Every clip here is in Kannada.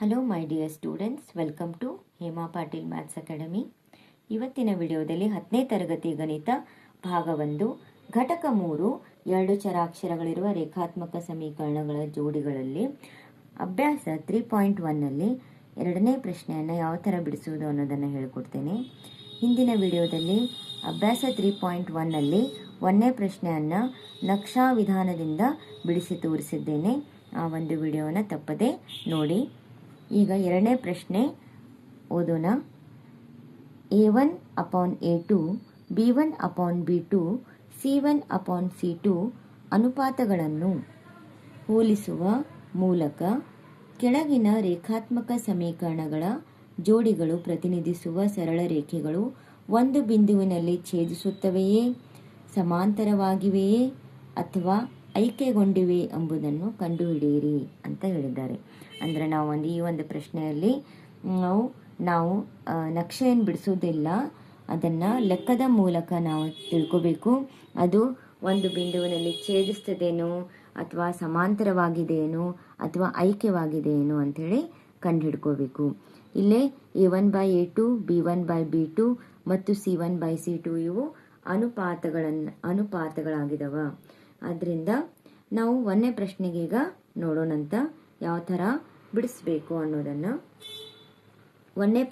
Hello my dear students, welcome to Hema Patil maths academy. ಇವತ್ತಿನ ವಿಡಿಯೋದಲ್ಲಿ 10ನೇ ತರಗತಿ ಗಣಿತ ಭಾಗ 1 ಘಟಕ 3 ಎರಡು ಚರಾಕ್ಷರಗಳಿರುವ ರೇಖಾತ್ಮಕ ಸಮೀಕರಣಗಳ ಜೋಡಿಗಳಲ್ಲಿ ಅಭ್ಯಾಸ 3.1ನಲ್ಲಿ ಎರಡನೇ ಪ್ರಶ್ನೆಯನ್ನು ಯಾವ ಥರ ಬಿಡಿಸುವುದು ಅನ್ನೋದನ್ನು ಹೇಳಿಕೊಡ್ತೇನೆ. ಹಿಂದಿನ ವಿಡಿಯೋದಲ್ಲಿ ಅಭ್ಯಾಸ 3.1ನಲ್ಲಿ 1ನೇ ಪ್ರಶ್ನೆಯನ್ನು ನಕ್ಷಾ ವಿಧಾನದಿಂದ ಬಿಡಿಸಿ ತೋರಿಸಿದ್ದೇನೆ. ಆ ಒಂದು ವಿಡಿಯೋನ ತಪ್ಪದೆ ನೋಡಿ. ಈಗ ಎರಡನೇ ಪ್ರಶ್ನೆ ಓದೋಣ. A1 upon A2 B1 upon B2 C1 upon C2 ಅನುಪಾತಗಳನ್ನು ಹೋಲಿಸುವ ಮೂಲಕ ಕೆಳಗಿನ ರೇಖಾತ್ಮಕ ಸಮೀಕರಣಗಳ ಜೋಡಿಗಳು ಪ್ರತಿನಿಧಿಸುವ ಸರಳ ರೇಖೆಗಳು ಒಂದು ಬಿಂದುವಿನಲ್ಲಿ ಛೇದಿಸುತ್ತವೆಯೇ, ಸಮಾಂತರವಾಗಿವೆಯೇ ಅಥವಾ ಐಕ್ಯಗೊಂಡಿವೆ ಎಂಬುದನ್ನು ಕಂಡುಹಿಡಿಯಿರಿ ಅಂತ ಹೇಳಿದ್ದಾರೆ. ಅಂದರೆ ನಾವು ಈ ಒಂದು ಪ್ರಶ್ನೆಯಲ್ಲಿ ನಾವು ನಕ್ಷೆಯನ್ನು ಬಿಡಿಸೋದಿಲ್ಲ, ಅದನ್ನು ಲೆಕ್ಕದ ಮೂಲಕ ನಾವು ತಿಳ್ಕೋಬೇಕು. ಅದು ಒಂದು ಬಿಂದುವಿನಲ್ಲಿ ಛೇದಿಸ್ತದೇನೋ ಅಥವಾ ಸಮಾಂತರವಾಗಿದೆಯೇನೋ ಅಥವಾ ಐಕ್ಯವಾಗಿದೆಯೇನೋ ಅಂಥೇಳಿ ಕಂಡುಹಿಡ್ಕೋಬೇಕು. ಇಲ್ಲೇ A1/A2 B1/B2 ಮತ್ತು C1/C2 ಇವು ಅನುಪಾತಗಳಾಗಿದವ. ಆದ್ದರಿಂದ ನಾವು 1ನೇ ಪ್ರಶ್ನೆಗೆ ಈಗ ನೋಡೋಣಂತ ಯಾವ ಥರ ಬಿಡಿಸ್ಬೇಕು ಅನ್ನೋದನ್ನು. 1ನೇ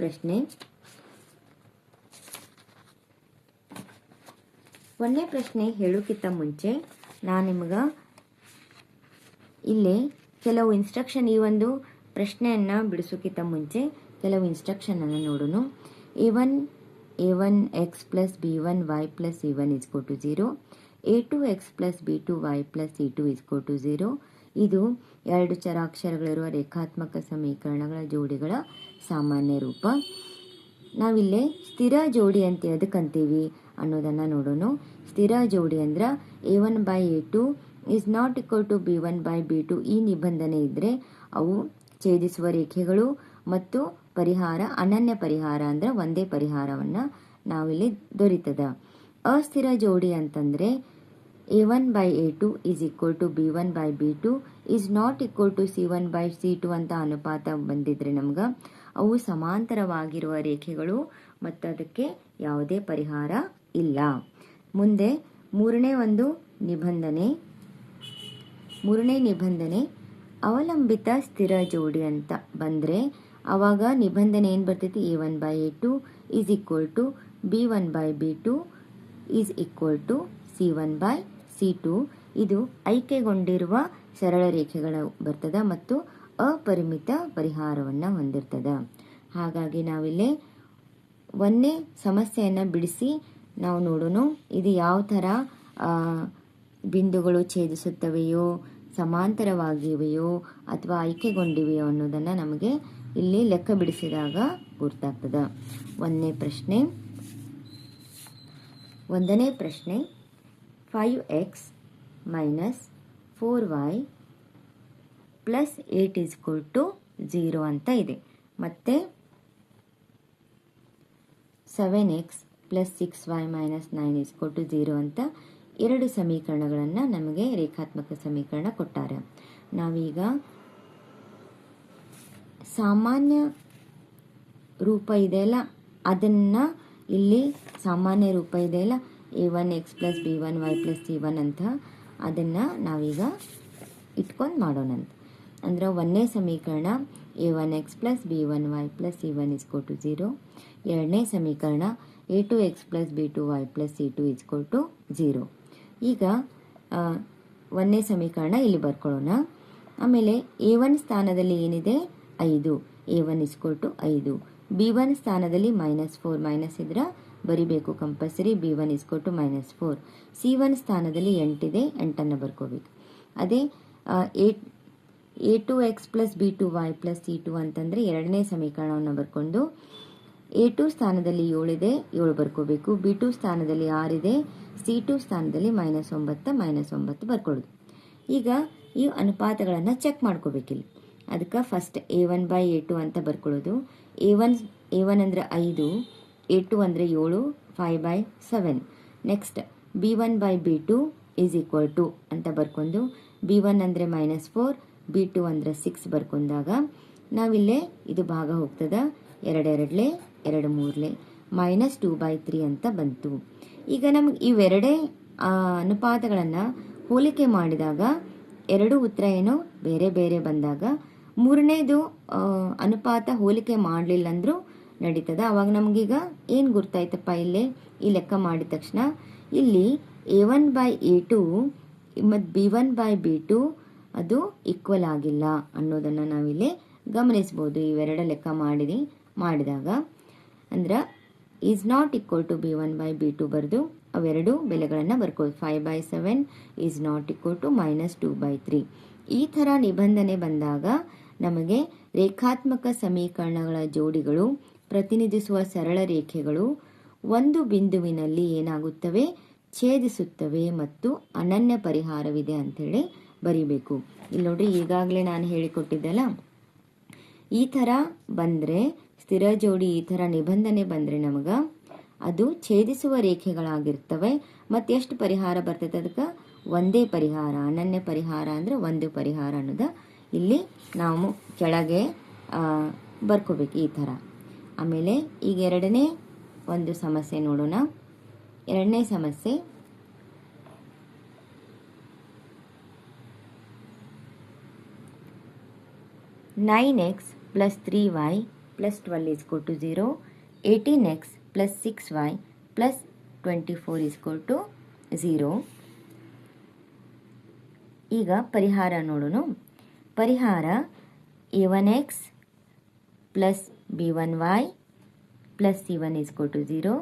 ಪ್ರಶ್ನೆ ಹೇಳೋಕ್ಕಿಂತ ಮುಂಚೆ ನಾನು ನಿಮಗೆ ಇಲ್ಲೇ ಕೆಲವು ಇನ್ಸ್ಟ್ರಕ್ಷನ್, ಈ ಒಂದು ಪ್ರಶ್ನೆಯನ್ನು ಬಿಡಿಸೋಕ್ಕಿಂತ ಮುಂಚೆ ಕೆಲವು ಇನ್ಸ್ಟ್ರಕ್ಷನನ್ನು ನೋಡೋಣ. A1x plus B1y plus C1 is equal to 0. A2x plus B2y plus C2 is equal to 0. ಇದು ಎರಡು ಚರಾಕ್ಷರಗಳಿರುವ ರೇಖಾತ್ಮಕ ಸಮೀಕರಣಗಳ ಜೋಡಿಗಳ ಸಾಮಾನ್ಯ ರೂಪ. ನಾವಿಲ್ಲೇ ಸ್ಥಿರ ಜೋಡಿ ಅಂತ ಎದಕ್ಕಂತೀವಿ ಅನ್ನೋದನ್ನು ನೋಡೋಣ. ಸ್ಥಿರ ಜೋಡಿ ಅಂದ್ರೆ A1/A2 is not equal to B1/B2. ಈ ನಿಬಂಧನೆ ಇದ್ದರೆ ಅವು ಛೇದಿಸುವ ರೇಖೆಗಳು ಮತ್ತು ಪರಿಹಾರ ಅನನ್ಯ ಪರಿಹಾರ ಅಂದ್ರೆ ಒಂದೇ ಪರಿಹಾರವನ್ನು ನಾವಿಲ್ಲಿ ದೊರೀತದ. ಅಸ್ಥಿರ ಜೋಡಿ ಅಂತಂದರೆ A1/A2 is equal to B1/B2 is not equal to C1/C2 ಅಂತ ಅನುಪಾತ ಬಂದಿದ್ರೆ ನಮ್ಗೆ ಅವು ಸಮಾಂತರವಾಗಿರುವ ರೇಖೆಗಳು ಮತ್ತು ಅದಕ್ಕೆ ಯಾವುದೇ ಪರಿಹಾರ ಇಲ್ಲ. ಮುಂದೆ ಮೂರನೇ ನಿಬಂಧನೆ ಅವಲಂಬಿತ ಸ್ಥಿರ ಜೋಡಿ ಅಂತ ಬಂದರೆ ಆವಾಗ ನಿಬಂಧನೆ ಏನು ಬರ್ತೈತಿ? A1/A2 is equal to B1/B2 is equal to C1/C2. ಇದು ಐಕ್ಯಗೊಂಡಿರುವ ಸರಳ ರೇಖೆಗಳು ಬರ್ತದ ಮತ್ತು ಅಪರಿಮಿತ ಪರಿಹಾರವನ್ನು ಹೊಂದಿರ್ತದ. ಹಾಗಾಗಿ ನಾವಿಲ್ಲಿ 1ನೇ ಸಮಸ್ಯೆಯನ್ನು ಬಿಡಿಸಿ ನಾವು ನೋಡೋಣ. ಇದು ಯಾವ ಥರ ಬಿಂದುಗಳು ಛೇದಿಸುತ್ತವೆಯೋ, ಸಮಾಂತರವಾಗಿವೆಯೋ ಅಥವಾ ಐಕ್ಯಗೊಂಡಿವೆಯೋ ಅನ್ನೋದನ್ನು ನಮಗೆ ಇಲ್ಲಿ ಲೆಕ್ಕ ಬಿಡಿಸಿದಾಗ ಗೊತ್ತಾಗ್ತದ. 1ನೇ ಪ್ರಶ್ನೆ 5x minus 4y plus 8 is equal to 0 ಅಂತ ಇದೆ. ಮತ್ತೆ 7x plus 6y minus 9 is equal to 0 ಅಂತ ಎರಡು ಸಮೀಕರಣಗಳನ್ನು ನಮಗೆ ರೇಖಾತ್ಮಕ ಸಮೀಕರಣ ಕೊಟ್ಟಾರೆ. ನಾವೀಗ ಸಾಮಾನ್ಯ ರೂಪ ಇದೆಯಲ್ಲ ಅದನ್ನು ಇಲ್ಲಿ ಸಾಮಾನ್ಯ ರೂಪ ಇದೆಯಲ್ಲ A1x plus B1y plus C1 ಅಂತ ಅದನ್ನು ನಾವೀಗ ಇಟ್ಕೊಂಡು ಮಾಡೋಣಂತ. ಅಂದ್ರೆ 1ನೇ ಸಮೀಕರಣ A1x plus B1y plus C1 is equal to 0. 2ನೇ ಸಮೀಕರಣ A2x plus B2y plus C2 is equal to 0. ಈಗ 1ನೇ ಸಮೀಕರಣ ಇಲ್ಲಿ ಬರ್ಕೊಳ್ಳೋಣ. ಆಮೇಲೆ A1 ಸ್ಥಾನದಲ್ಲಿ ಏನಿದೆ? 5. A1 is equal to 5. B1 ಸ್ಥಾನದಲ್ಲಿ -4 ಮೈನಸ್ ಇದ್ರೆ ಬರಿಬೇಕು compulsory. B1 is equal to -4. C1 ಸ್ಥಾನದಲ್ಲಿ 8 ಇದೆ, 8ಅನ್ನು ಬರ್ಕೋಬೇಕು. ಅದೇ A2x plus B2y plus C2 ಅಂತಂದರೆ 2ನೇ ಸಮೀಕರಣವನ್ನು ಬರ್ಕೊಂಡು A2 ಸ್ಥಾನದಲ್ಲಿ 7 ಇದೆ, 7 ಬರ್ಕೋಬೇಕು. B2 ಸ್ಥಾನದಲ್ಲಿ 6 ಇದೆ, C2 ಸ್ಥಾನದಲ್ಲಿ -9 ಬರ್ಕೊಳ್ಳೋದು. ಈಗ ಈ ಅನುಪಾತಗಳನ್ನು ಚೆಕ್ ಮಾಡ್ಕೋಬೇಕಿಲ್ಲ. ಅದಕ್ಕೆ ಫಸ್ಟ್ A1/A2 ಅಂತ ಬರ್ಕೊಳ್ಳೋದು. A1 ಅಂದರೆ 5, A2 ಅಂದರೆ 7, 5/7. Next B1/B2 is equal to ಅಂತ ಬರ್ಕೊಂಡು B1 ಅಂದರೆ -4, B2 ಅಂದರೆ 6 ಬರ್ಕೊಂಡಾಗ ನಾವಿಲ್ಲೇ ಇದು ಭಾಗ ಹೋಗ್ತದ, 2 2 2 3 -2/3 ಅಂತ ಬಂತು. ಈಗ ನಮ್ಗೆ ಇವೆರಡೇ ಅನುಪಾತಗಳನ್ನು ಹೋಲಿಕೆ ಮಾಡಿದಾಗ ಎರಡು ಉತ್ತರ ಏನೋ ಬೇರೆ ಬೇರೆ ಬಂದಾಗ ಮೂರನೇದು ಅನುಪಾತ ಹೋಲಿಕೆ ಮಾಡಲಿಲ್ಲ ಅಂದರೂ ನಡೀತದ. ಅವಾಗ ನಮಗೀಗ ಏನು ಗುರ್ತಾಯ್ತಪ್ಪ ಇಲ್ಲೇ ಈ ಲೆಕ್ಕ ಮಾಡಿದ ತಕ್ಷಣ ಇಲ್ಲಿ A1/A2 ಮತ್ತು B1/B2 ಅದು ಈಕ್ವಲ್ ಆಗಿಲ್ಲ ಅನ್ನೋದನ್ನು ನಾವಿಲ್ಲಿ ಗಮನಿಸ್ಬೋದು. ಇವೆರಡ ಲೆಕ್ಕ ಮಾಡಿದಾಗ ಅಂದ್ರೆ is not equal to B1/B2 ಬರೆದು ಅವೆರಡು ಬೆಲೆಗಳನ್ನು ಬರ್ಕೋದು. 5/7 ಈಸ್ ನಾಟ್ ಈಕ್ವಲ್ ಟು -2/3. ಈ ಥರ ನಿಬಂಧನೆ ಬಂದಾಗ ನಮಗೆ ರೇಖಾತ್ಮಕ ಸಮೀಕರಣಗಳ ಜೋಡಿಗಳು ಪ್ರತಿನಿಧಿಸುವ ಸರಳ ರೇಖೆಗಳು ಒಂದು ಬಿಂದುವಿನಲ್ಲಿ ಏನಾಗುತ್ತವೆ, ಛೇದಿಸುತ್ತವೆ ಮತ್ತು ಅನನ್ಯ ಪರಿಹಾರವಿದೆ ಅಂಥೇಳಿ ಬರಿಬೇಕು. ಇಲ್ಲಿ ನೋಡ್ರಿ, ಈಗಾಗಲೇ ನಾನು ಹೇಳಿಕೊಟ್ಟಿದ್ದಲ್ಲ, ಈ ಥರ ಬಂದರೆ ಸ್ಥಿರ ಜೋಡಿ ಈ ಥರ ನಿಬಂಧನೆ ಬಂದರೆ ನಮಗೆ ಅದು ಛೇದಿಸುವ ರೇಖೆಗಳಾಗಿರ್ತವೆ. ಮತ್ತು ಎಷ್ಟು ಪರಿಹಾರ ಬರ್ತೈತೆ, ಅದಕ್ಕೆ ಒಂದೇ ಪರಿಹಾರ, ಅನನ್ಯ ಪರಿಹಾರ ಅಂದರೆ ಒಂದು ಪರಿಹಾರ ಅನ್ನೋದು ಇಲ್ಲಿ ನಾವು ಕೆಳಗೆ ಬರ್ಕೋಬೇಕು ಈ ಥರ. ಆಮೇಲೆ ಈಗ ಎರಡನೇ ಒಂದು ಸಮಸ್ಯೆ ನೋಡೋಣ. ಎರಡನೇ ಸಮಸ್ಯೆ, (9x + 3y + 12 = 0), 18x + 6y + 24 = 0. ಈಗ ಪರಿಹಾರ ನೋಡೋಣ. ಪರಿಹಾರ A1x + B1y + C1 = 0,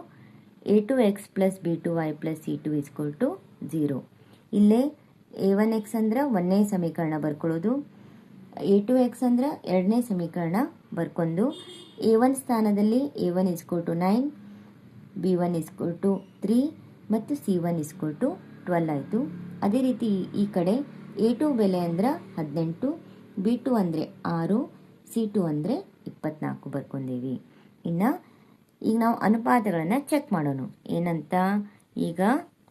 A2x + B2y + C2 = 0. ಇಲ್ಲೇ A1x ಅಂದ್ರೆ ಒಂದನೇ ಸಮೀಕರಣ ಬರ್ಕೊಳ್ಳೋದು, A2x ಅಂದ್ರೆ ಎರಡನೇ ಸಮೀಕರಣ ಬರ್ಕೊಂಡು A1 ಸ್ಥಾನದಲ್ಲಿ A1 = 9, B1 = 3 ಮತ್ತು C1 = 12 ಆಯಿತು. ಅದೇ ರೀತಿ ಈ ಕಡೆ A2 ಬೆಲೆ ಅಂದ್ರೆ 18, B2 ಅಂದರೆ 6, C2 ಅಂದರೆ 24 ಬರ್ಕೊಂಡೀವಿ. ಇನ್ನು ಈಗ ನಾವು ಅನುಪಾತಗಳನ್ನು ಚೆಕ್ ಮಾಡೋಣ. ಏನಂತ, ಈಗ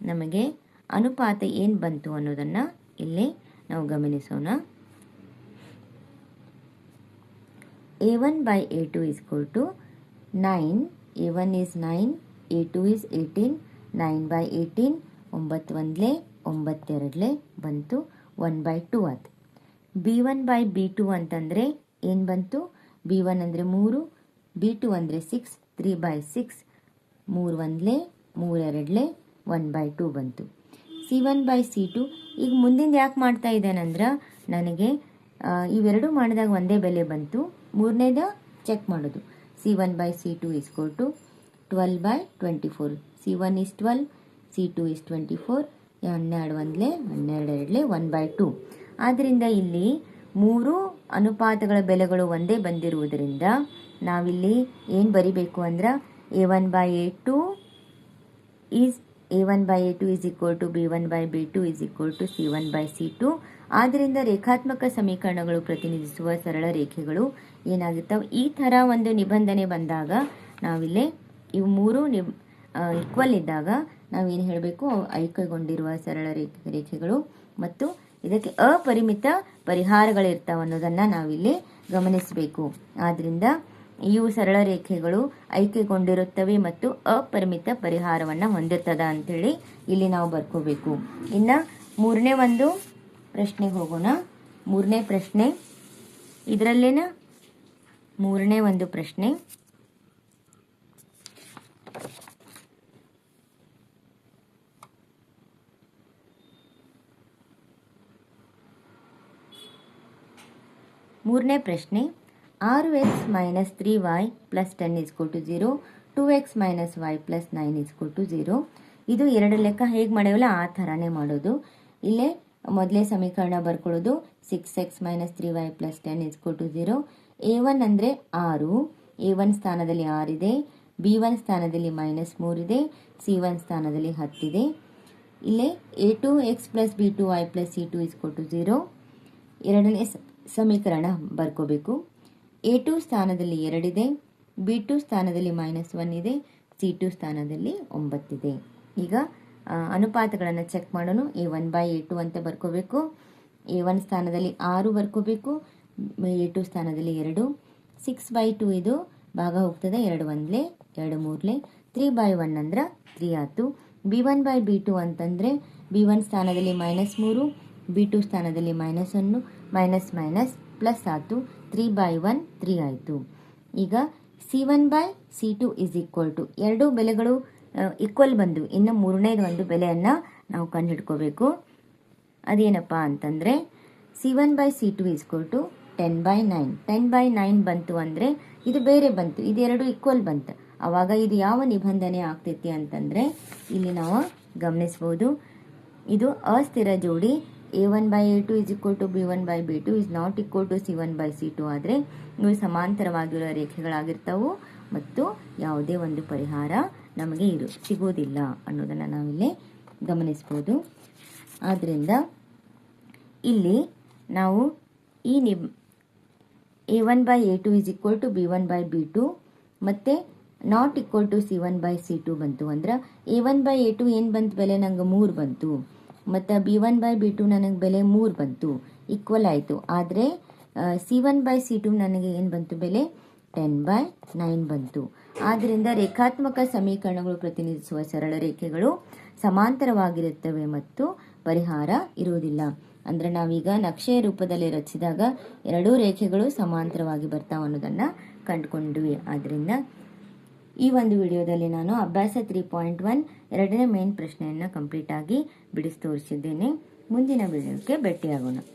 ನಮಗೆ ಅನುಪಾತ ಏನು ಬಂತು ಅನ್ನೋದನ್ನು ಇಲ್ಲಿ ನಾವು ಗಮನಿಸೋಣ. A1/A2 = 9, A1 is 9, A2 is 18, 9/18, 9 1 9 2 ಬಂತು, 1/2 ಆಯ್ತು. B1/B2 ಅಂತಂದರೆ ಏನು ಬಂತು, B1 ಅಂದರೆ 3, B2 ಅಂದರೆ 6, 3/6, 3 1 3 2 1/2 ಬಂತು. C1/C2, ಈಗ ಮುಂದಿಂದ ಯಾಕೆ ಮಾಡ್ತಾ ಇದ್ದೇನೆಂದ್ರೆ ನನಗೆ ಇವೆರಡು ಮಾಡಿದಾಗ ಒಂದೇ ಬೆಲೆ ಬಂತು. ಮೂರನೇದು ಚೆಕ್ ಮಾಡೋದು. C1/C2 = 12/24. C1 is 12, C2 is 24, 12 1 12 2 1/2. ಆದ್ದರಿಂದ ಇಲ್ಲಿ ಮೂರು ಅನುಪಾತಗಳ ಬೆಲೆಗಳು ಒಂದೇ ಬಂದಿರುವುದರಿಂದ ನಾವಿಲ್ಲಿ ಏನು ಬರಿಬೇಕು ಅಂದ್ರೆ A1/A2 is B1/B2 = C1/C2. ಆದ್ದರಿಂದ ರೇಖಾತ್ಮಕ ಸಮೀಕರಣಗಳು ಪ್ರತಿನಿಧಿಸುವ ಸರಳ ರೇಖೆಗಳು ಏನಾಗುತ್ತವೆ, ಈ ಥರ ಒಂದು ನಿಬಂಧನೆ ಬಂದಾಗ ನಾವಿಲ್ಲೇ ಇವು ಮೂರು ಈಕ್ವಲ್ ಇದ್ದಾಗ ನಾವೇನು ಹೇಳಬೇಕು, ಐಕ್ಯಗೊಂಡಿರುವ ಸರಳ ರೇಖೆಗಳು ಮತ್ತು ಇದಕ್ಕೆ ಅಪರಿಮಿತ ಪರಿಹಾರಗಳಿರ್ತಾವೆ ಅನ್ನೋದನ್ನು ನಾವಿಲ್ಲಿ ಗಮನಿಸಬೇಕು. ಆದ್ದರಿಂದ ಇವು ಸರಳ ರೇಖೆಗಳು ಐಕ್ಯಗೊಂಡಿರುತ್ತವೆ ಮತ್ತು ಅಪರಿಮಿತ ಪರಿಹಾರವನ್ನು ಹೊಂದಿರ್ತದ ಅಂಥೇಳಿ ಇಲ್ಲಿ ನಾವು ಬರ್ಕೋಬೇಕು. ಇನ್ನು ಮೂರನೇ ಒಂದು ಪ್ರಶ್ನೆಗೆ ಹೋಗೋಣ. ಮೂರನೇ ಪ್ರಶ್ನೆ ಇದರಲ್ಲೇನ ಮೂರನೇ ಒಂದು ಪ್ರಶ್ನೆ, ಮೂರನೇ ಪ್ರಶ್ನೆ 6x - 3y + 10 = 0, 2x - y + 9 = 0. ಇದು ಎರಡು ಲೆಕ್ಕ ಹೇಗೆ ಮಾಡ್ಯವಲ್ಲ ಆ ಥರನೇ ಮಾಡೋದು. ಇಲ್ಲೇ ಮೊದಲೇ ಸಮೀಕರಣ ಬರ್ಕೊಳ್ಳೋದು. 6x - 3y + 10 = 0. A1 ಅಂದರೆ 6, A1 ಸ್ಥಾನದಲ್ಲಿ 6 ಇದೆ, B1 ಸ್ಥಾನದಲ್ಲಿ -3 ಇದೆ, C1 ಸ್ಥಾನದಲ್ಲಿ 10 ಇದೆ. ಇಲ್ಲೇ A2x + B2y + C2 = 0. ಎರಡನೇ ಸಮೀಕರಣ ಬರ್ಕೋಬೇಕು. A2 ಸ್ಥಾನದಲ್ಲಿ 2 ಇದೆ, B2 ಸ್ಥಾನದಲ್ಲಿ -1 ಇದೆ, C2 ಸ್ಥಾನದಲ್ಲಿ 9 ಇದೆ. ಈಗ ಅನುಪಾತಗಳನ್ನು ಚೆಕ್ ಮಾಡೋಣ. A1/A2 ಅಂತ ಬರ್ಕೋಬೇಕು. A1 ಸ್ಥಾನದಲ್ಲಿ 6 ಬರ್ಕೋಬೇಕು, A2 ಸ್ಥಾನದಲ್ಲಿ 2, 6/2 ಇದು ಭಾಗ ಹೋಗ್ತದೆ, 2 ಒಂದ್ಲೆ 2 ಮೂರ್ಲೆ, 3/1 ಅಂದ್ರೆ 3 ಆಯ್ತು. B1/B2 ಅಂತಂದರೆ B1 ಸ್ಥಾನದಲ್ಲಿ -3, B2 ಸ್ಥಾನದಲ್ಲಿ -1, ಮೈನಸ್ ಮೈನಸ್ ಪ್ಲಸ್ ಆಯ್ತು, 3/1 3 ಆಯಿತು. ಈಗ C1/C2 ಇಸ್ ಈಕ್ವಲ್ ಟು ಎರಡೂ ಬೆಲೆಗಳು ಈಕ್ವಲ್ ಬಂದು ಇನ್ನು ಮೂರನೇದು ಒಂದು ಬೆಲೆಯನ್ನು ನಾವು ಕಂಡುಹಿಡ್ಕೋಬೇಕು. ಅದೇನಪ್ಪ ಅಂತಂದರೆ C1/C2 ಇಸ್ ಈಕ್ವಲ್ ಟು 10/9. 10/9 ಬಂತು ಅಂದರೆ ಇದು ಬೇರೆ ಬಂತು, ಇದು ಎರಡು ಈಕ್ವಲ್ ಬಂತು. ಆವಾಗ ಇದು ಯಾವ ನಿಬಂಧನೆ ಆಗ್ತೈತಿ ಅಂತಂದರೆ ಇಲ್ಲಿ ನಾವು ಗಮನಿಸ್ಬೋದು, ಇದು ಅಸ್ಥಿರ ಜೋಡಿ A1/A2 is equal to B1/B2 is not equal to C1/C2 ಆದರೆ ಇವು ಸಮಾಂತರವಾಗಿರೋ ರೇಖೆಗಳಾಗಿರ್ತವು ಮತ್ತು ಯಾವುದೇ ಒಂದು ಪರಿಹಾರ ನಮಗೆ ಸಿಗೋದಿಲ್ಲ ಅನ್ನೋದನ್ನು ನಾವಿಲ್ಲಿ ಗಮನಿಸ್ಬೋದು. ಆದ್ದರಿಂದ ಇಲ್ಲಿ ನಾವು ಈ A1/A2 is equal to B1/B2 ಮತ್ತು ನಾಟ್ ಈಕ್ವಲ್ ಟು C1/C2 ಬಂತು ಅಂದ್ರೆ A1/A2 ಏನು ಬಂತು ಬೆಲೆ ನಂಗೆ 3 ಬಂತು ಮತ್ತು B1/B2 ನನಗೆ ಬೆಲೆ 3 ಬಂತು, ಈಕ್ವಲ್ ಆಯಿತು. ಆದರೆ C1/C2 ನನಗೆ ಏನು ಬಂತು ಬೆಲೆ 10/9 ಬಂತು. ಆದ್ದರಿಂದ ರೇಖಾತ್ಮಕ ಸಮೀಕರಣಗಳು ಪ್ರತಿನಿಧಿಸುವ ಸರಳ ರೇಖೆಗಳು ಸಮಾಂತರವಾಗಿರುತ್ತವೆ ಮತ್ತು ಪರಿಹಾರ ಇರುವುದಿಲ್ಲ. ಅಂದರೆ ನಾವೀಗ ನಕ್ಷೆಯ ರೂಪದಲ್ಲಿ ರಚಿಸಿದಾಗ ಎರಡೂ ರೇಖೆಗಳು ಸಮಾಂತರವಾಗಿ ಬರ್ತಾವೆ ಅನ್ನೋದನ್ನು ಕಂಡುಕೊಂಡ್ವಿ. ಆದ್ದರಿಂದ ಈ ಒಂದು ವಿಡಿಯೋದಲ್ಲಿ ನಾನು ಅಭ್ಯಾಸ 3.1 ಎರಡನೇ ಮೇನ್ ಪ್ರಶ್ನೆಯನ್ನು ಕಂಪ್ಲೀಟ್ ಆಗಿ ಬಿಡಿಸಿ ತೋರಿಸಿದ್ದೇನೆ. ಮುಂದಿನ ವಿಡಿಯೋಕ್ಕೆ ಭೇಟಿಯಾಗೋಣ.